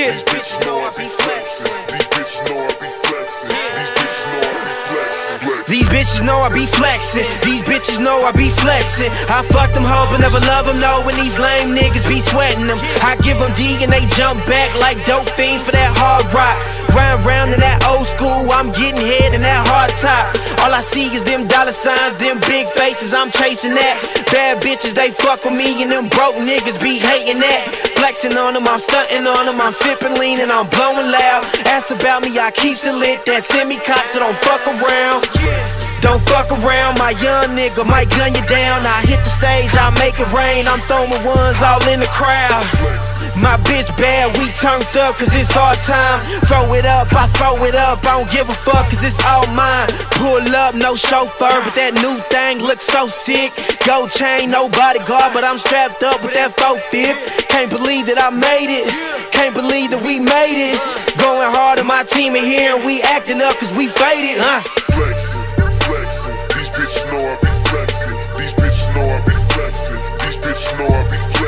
Yeah, these bitches know I be flexing. These bitches know I be flexing. These bitches know I be flexing. These bitches know I be flexing. These bitches know I be flexing. I fuck them hoes but never love them, no, when these lame niggas be sweating them. I give them D and they jump back like dope fiends for that hard rock. Round in that old school, I'm getting head in that hard top. All I see is them dollar signs, them big faces, I'm chasing that. Bad bitches, they fuck with me and them broke niggas be hating that. Flexing on them, I'm stunting on them, I'm sipping lean and I'm blowing loud. Ask about me, I keeps it lit, that send me cock, so don't fuck around. Don't fuck around, my young nigga might gun you down. I hit the stage, I make it rain, I'm throwing ones all in the crowd. My bitch bad, we turned up cause it's our time. Throw it up, I throw it up, I don't give a fuck cause it's all mine. Pull up, no chauffeur, but that new thing looks so sick. Gold chain, no bodyguard, but I'm strapped up with that 4/5. Can't believe that I made it, can't believe that we made it. Going hard on my team in here and we acting up cause we faded, huh? Flexing, these bitches know I be flexing. These bitches know I be flexing. These bitches know I be flexing.